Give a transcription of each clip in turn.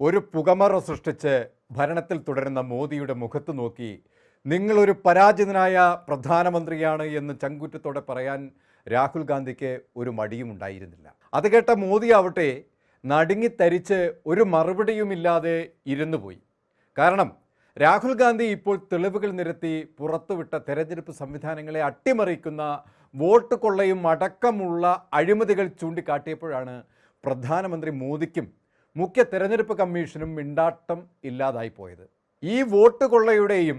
ഒരു പുകമറ സൃഷ്ടിച്ച് ഭരണത്തിൽ തുടരുന്ന മോദിയുടെ മുഖത്ത് നോക്കി നിങ്ങളൊരു പരാജിതനായ പ്രധാനമന്ത്രിയാണ് എന്ന് ചങ്കൂറ്റത്തോടെ പറയാൻ രാഹുൽ ഗാന്ധിക്ക് ഒരു മടിയും ഉണ്ടായിരുന്നില്ല. അത് കേട്ട മോദി ആവട്ടെ നടുങ്ങിത്തരിച്ച് ഒരു മറുപടിയുമില്ലാതെ ഇരുന്നു പോയി. കാരണം രാഹുൽ ഗാന്ധി ഇപ്പോൾ തെളിവുകൾ നിരത്തി പുറത്തുവിട്ട തെരഞ്ഞെടുപ്പ് സംവിധാനങ്ങളെ അട്ടിമറിക്കുന്ന വോട്ട് കൊള്ളയും അടക്കമുള്ള അഴിമതികൾ ചൂണ്ടിക്കാട്ടിയപ്പോഴാണ് പ്രധാനമന്ത്രി മോദിക്കും മുഖ്യ തെരഞ്ഞെടുപ്പ് കമ്മീഷനും മിണ്ടാട്ടം ഇല്ലാതായി പോയത്. ഈ വോട്ട് കൊള്ളയുടെയും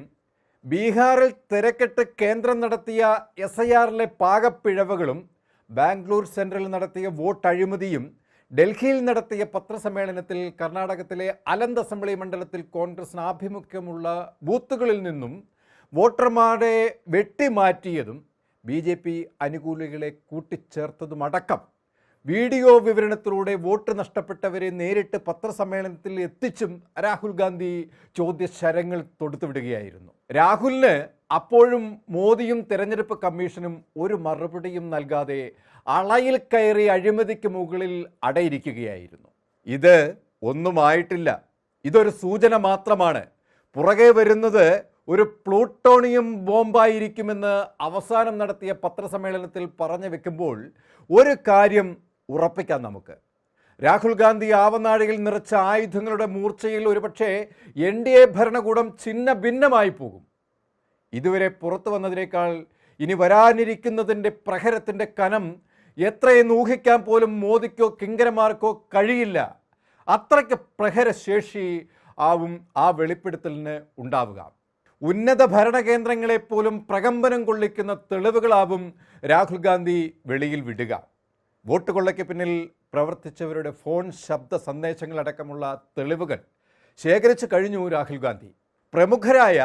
ബീഹാറിൽ തിരക്കിട്ട് കേന്ദ്രം നടത്തിയ SIRലെ പാകപ്പിഴവുകളും ബാംഗ്ലൂർ സെൻട്രൽ നടത്തിയ വോട്ട് അഴിമതിയും ഡൽഹിയിൽ നടത്തിയ പത്രസമ്മേളനത്തിൽ കർണാടകത്തിലെ അലന്ത് അസംബ്ലി മണ്ഡലത്തിൽ കോൺഗ്രസിന് ആഭിമുഖ്യമുള്ള ബൂത്തുകളിൽ നിന്നും വോട്ടർമാരെ വെട്ടിമാറ്റിയതും BJP അനുകൂലികളെ കൂട്ടിച്ചേർത്തതുമടക്കം വീഡിയോ വിവരണത്തിലൂടെ വോട്ട് നഷ്ടപ്പെട്ടവരെ നേരിട്ട് പത്രസമ്മേളനത്തിൽ എത്തിച്ചും രാഹുൽ ഗാന്ധി ചോദ്യശരങ്ങൾ തൊടുത്തുവിടുകയായിരുന്നു. രാഹുലിന് അപ്പോഴും മോദിയും തെരഞ്ഞെടുപ്പ് കമ്മീഷനും ഒരു മറുപടിയും നൽകാതെ അളയിൽ കയറി അഴിമതിക്ക് മുകളിൽ അടയിരിക്കുകയായിരുന്നു. ഇത് ഒന്നുമായിട്ടില്ല, ഇതൊരു സൂചന മാത്രമാണ്, പുറകെ വരുന്നത് ഒരു പ്ലൂട്ടോണിയം ബോംബായിരിക്കുമെന്ന് അവസാനം നടത്തിയ പത്രസമ്മേളനത്തിൽ പറഞ്ഞു വെക്കുമ്പോൾ ഒരു കാര്യം ഉറപ്പിക്കാം നമുക്ക്. രാഹുൽ ഗാന്ധി ആവനാഴിയിൽ നിറച്ച ആയുധങ്ങളുടെ മൂർച്ചയിൽ ഒരുപക്ഷെ NDA ഭരണകൂടം ഛിന്ന ഭിന്നമായി പോകും. ഇതുവരെ പുറത്തു വന്നതിനേക്കാൾ ഇനി വരാനിരിക്കുന്നതിൻ്റെ പ്രഹരത്തിൻ്റെ കനം എത്രയെന്ന് ഊഹിക്കാൻ പോലും മോദിക്കോ കിങ്കരമാർക്കോ കഴിയില്ല. അത്രയ്ക്ക് പ്രഹരശേഷി ആവും ആ വെളിപ്പെടുത്തലിന് ഉണ്ടാവുക. ഉന്നത ഭരണകേന്ദ്രങ്ങളെപ്പോലും പ്രകമ്പനം കൊള്ളിക്കുന്ന തെളിവുകളാവും രാഹുൽ ഗാന്ധി വെളിയിൽ വിടുക. വോട്ട് കൊള്ളയ്ക്ക് പിന്നിൽ പ്രവർത്തിച്ചവരുടെ ഫോൺ ശബ്ദ സന്ദേശങ്ങളടക്കമുള്ള തെളിവുകൾ ശേഖരിച്ചു കഴിഞ്ഞു രാഹുൽ ഗാന്ധി. പ്രമുഖരായ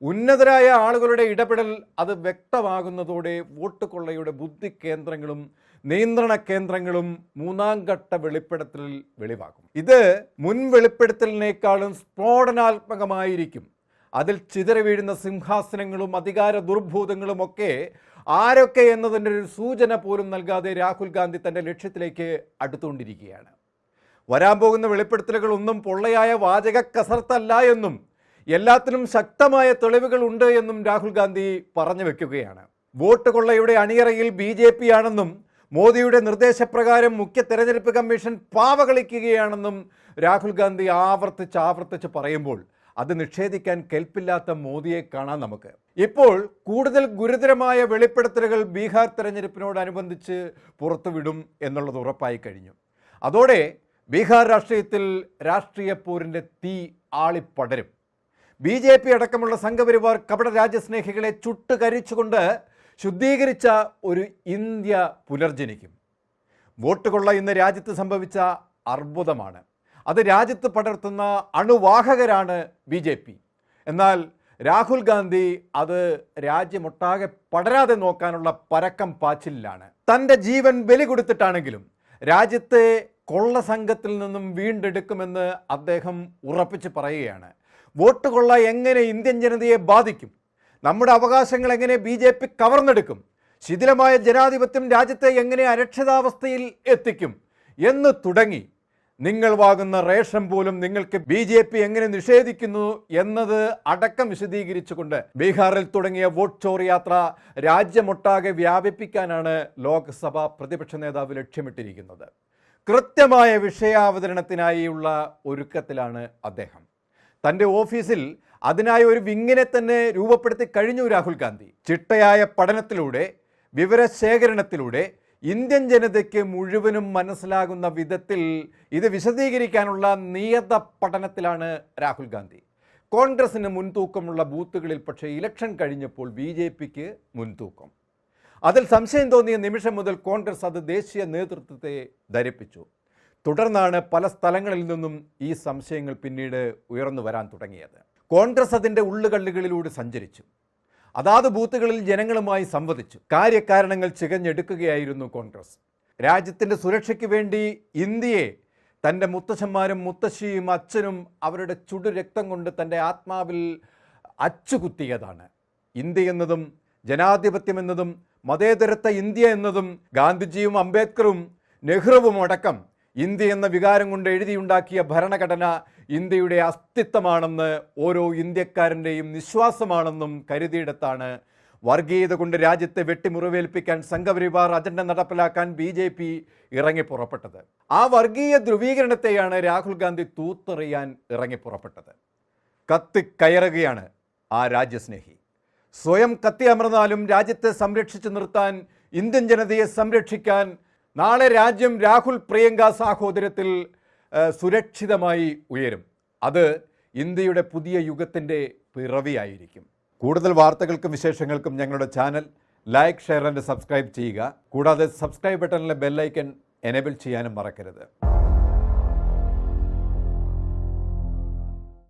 ഉന്നതരായ ആളുകളുടെ ഇടപെടൽ അത് വ്യക്തമാകുന്നതോടെ വോട്ട് കൊള്ളയുടെ ബുദ്ധി കേന്ദ്രങ്ങളും നിയന്ത്രണ കേന്ദ്രങ്ങളും മൂന്നാം ഘട്ട വെളിപ്പെടുത്തലിൽ വെളിവാകും. ഇത് മുൻ വെളിപ്പെടുത്തലിനേക്കാളും സ്ഫോടനാത്മകമായിരിക്കും. അതിൽ ചിതറി വീഴുന്ന സിംഹാസനങ്ങളും അധികാര ദുർഭൂതങ്ങളും ഒക്കെ ആരൊക്കെ എന്നതിൻ്റെ ഒരു സൂചന പോലും നൽകാതെ രാഹുൽ ഗാന്ധി തൻ്റെ ലക്ഷ്യത്തിലേക്ക് അടുത്തുകൊണ്ടിരിക്കുകയാണ്. വരാൻ പോകുന്ന വെളിപ്പെടുത്തലുകളൊന്നും പൊള്ളയായ വാചക കസർത്തല്ല എന്നും എല്ലാത്തിനും ശക്തമായ തെളിവുകൾ ഉണ്ട് എന്നും രാഹുൽ ഗാന്ധി പറഞ്ഞു വെക്കുകയാണ്. വോട്ട് കൊള്ളയുടെ അണിയറയിൽ BJP ആണെന്നും മോദിയുടെ നിർദ്ദേശപ്രകാരം മുഖ്യ തെരഞ്ഞെടുപ്പ് കമ്മീഷൻ പാവ കളിക്കുകയാണെന്നും രാഹുൽ ഗാന്ധി ആവർത്തിച്ച് പറയുമ്പോൾ അത് നിഷേധിക്കാൻ കെൽപ്പില്ലാത്ത മോദിയെ കാണാൻ നമുക്ക്. ഇപ്പോൾ കൂടുതൽ ഗുരുതരമായ വെളിപ്പെടുത്തലുകൾ ബീഹാർ തെരഞ്ഞെടുപ്പിനോടനുബന്ധിച്ച് പുറത്തുവിടും എന്നുള്ളത് ഉറപ്പായി കഴിഞ്ഞു. അതോടെ ബീഹാർ രാഷ്ട്രീയത്തിൽ രാഷ്ട്രീയ പോരിൻ്റെ തീ ആളിപ്പടരും. BJP അടക്കമുള്ള സംഘപരിവാർ കപട രാജ്യസ്നേഹികളെ ചുട്ടുകരിച്ചുകൊണ്ട് ശുദ്ധീകരിച്ച ഒരു ഇന്ത്യ പുനർജനിക്കും. വോട്ട് കൊള്ള ഇന്ന് രാജ്യത്ത് സംഭവിച്ച അർബുദമാണ്. അത് രാജ്യത്ത് പടർത്തുന്ന അണുവാഹകരാണ് BJP. എന്നാൽ രാഹുൽ ഗാന്ധി അത് രാജ്യമൊട്ടാകെ പടരാതെ നോക്കാനുള്ള പരക്കം പാച്ചിലാണ്. തൻ്റെ ജീവൻ ബലി കൊടുത്തിട്ടാണെങ്കിലും രാജ്യത്തെ കൊള്ള സംഘത്തിൽ നിന്നും വീണ്ടെടുക്കുമെന്ന് അദ്ദേഹം ഉറപ്പിച്ച് പറയുകയാണ്. വോട്ട് കൊള്ള എങ്ങനെ ഇന്ത്യൻ ജനതയെ ബാധിക്കും, നമ്മുടെ അവകാശങ്ങൾ എങ്ങനെ BJP കവർന്നെടുക്കും, ശിഥിലമായ ജനാധിപത്യം രാജ്യത്തെ എങ്ങനെ അരക്ഷിതാവസ്ഥയിൽ എത്തിക്കും എന്ന് തുടങ്ങി നിങ്ങൾ വാങ്ങുന്ന റേഷൻ പോലും നിങ്ങൾക്ക് BJP എങ്ങനെ നിഷേധിക്കുന്നു എന്നത് അടക്കം വിശദീകരിച്ചുകൊണ്ട് ബീഹാറിൽ തുടങ്ങിയ വോട്ട് ചോർ യാത്ര രാജ്യമൊട്ടാകെ വ്യാപിപ്പിക്കാനാണ് ലോക്സഭ പ്രതിപക്ഷ നേതാവ് ലക്ഷ്യമിട്ടിരിക്കുന്നത്. കൃത്യമായ വിഷയാവതരണത്തിനായുള്ള ഒരുക്കത്തിലാണ് അദ്ദേഹം. തൻ്റെ ഓഫീസിൽ അതിനായി ഒരു വിങ്ങിനെ തന്നെ രൂപപ്പെടുത്തി കഴിഞ്ഞു രാഹുൽ ഗാന്ധി. ചിട്ടയായ പഠനത്തിലൂടെ വിവരശേഖരണത്തിലൂടെ ഇന്ത്യൻ ജനതയ്ക്ക് മുഴുവനും മനസ്സിലാകുന്ന വിധത്തിൽ ഇത് വിശദീകരിക്കാനുള്ള നിയത പഠനത്തിലാണ് രാഹുൽ ഗാന്ധി. കോൺഗ്രസിന് മുൻതൂക്കമുള്ള ബൂത്തുകളിൽ പക്ഷേ ഇലക്ഷൻ കഴിഞ്ഞപ്പോൾ BJPക്ക് മുൻതൂക്കം. അതിൽ സംശയം തോന്നിയ നിമിഷം മുതൽ കോൺഗ്രസ് അത് ദേശീയ നേതൃത്വത്തെ ധരിപ്പിച്ചു. തുടർന്നാണ് പല സ്ഥലങ്ങളിൽ നിന്നും ഈ സംശയങ്ങൾ പിന്നീട് ഉയർന്നു വരാൻ തുടങ്ങിയത്. കോൺഗ്രസ് അതിൻ്റെ ഉള്ളുകള്ളികളിലൂടെ സഞ്ചരിച്ചു. അതാത് ബൂത്തുകളിൽ ജനങ്ങളുമായി സംവദിച്ചു. കാര്യകാരണങ്ങൾ ചികഞ്ഞെടുക്കുകയായിരുന്നു കോൺഗ്രസ്. രാജ്യത്തിൻ്റെ സുരക്ഷയ്ക്ക് വേണ്ടി ഇന്ത്യയെ തൻ്റെ മുത്തച്ഛന്മാരും മുത്തശ്ശിയും അച്ഛനും അവരുടെ ചുടുരക്തം കൊണ്ട് തൻ്റെ ആത്മാവിൽ അച്ചുകുത്തിയതാണ്. ഇന്ത്യ എന്നതും ജനാധിപത്യം എന്നതും മതേതരത്വ ഇന്ത്യ എന്നതും ഗാന്ധിജിയും അംബേദ്കറും നെഹ്റുവും അടക്കം ഇന്ത്യ എന്ന വികാരം കൊണ്ട് എഴുതിയുണ്ടാക്കിയ ഭരണഘടന ഇന്ത്യയുടെ അസ്തിത്വമാണെന്ന് ഓരോ ഇന്ത്യക്കാരൻ്റെയും നിശ്വാസമാണെന്നും കരുതിയിടത്താണ് വർഗീയത കൊണ്ട് രാജ്യത്തെ വെട്ടിമുറിവേൽപ്പിക്കാൻ സംഘപരിവാർ അജണ്ട നടപ്പിലാക്കാൻ BJP ഇറങ്ങിപ്പുറപ്പെട്ടത്. ആ വർഗീയ ധ്രുവീകരണത്തെയാണ് രാഹുൽ ഗാന്ധി തൂത്തെറിയാൻ ഇറങ്ങിപ്പുറപ്പെട്ടത്. കത്തിക്കയറുകയാണ് ആ രാജ്യസ്നേഹി. സ്വയം കത്തിയമർന്നാലും രാജ്യത്തെ സംരക്ഷിച്ചു നിർത്താൻ, ഇന്ത്യൻ ജനതയെ സംരക്ഷിക്കാൻ നാളെ രാജ്യം രാഹുൽ പ്രിയങ്ക സാഹോദര്യത്തിൽ സുരക്ഷിതമായി ഉയരും. അത് ഇന്ത്യയുടെ പുതിയ യുഗത്തിൻ്റെ പിറവിയായിരിക്കും. കൂടുതൽ വാർത്തകൾക്കും വിശേഷങ്ങൾക്കും ഞങ്ങളുടെ channel like, share and subscribe ചെയ്യുക. കൂടാതെ സബ്സ്ക്രൈബ് ബട്ടണിലെ ബെല്ലൈക്കൺ എനേബിൾ ചെയ്യാനും മറക്കരുത്.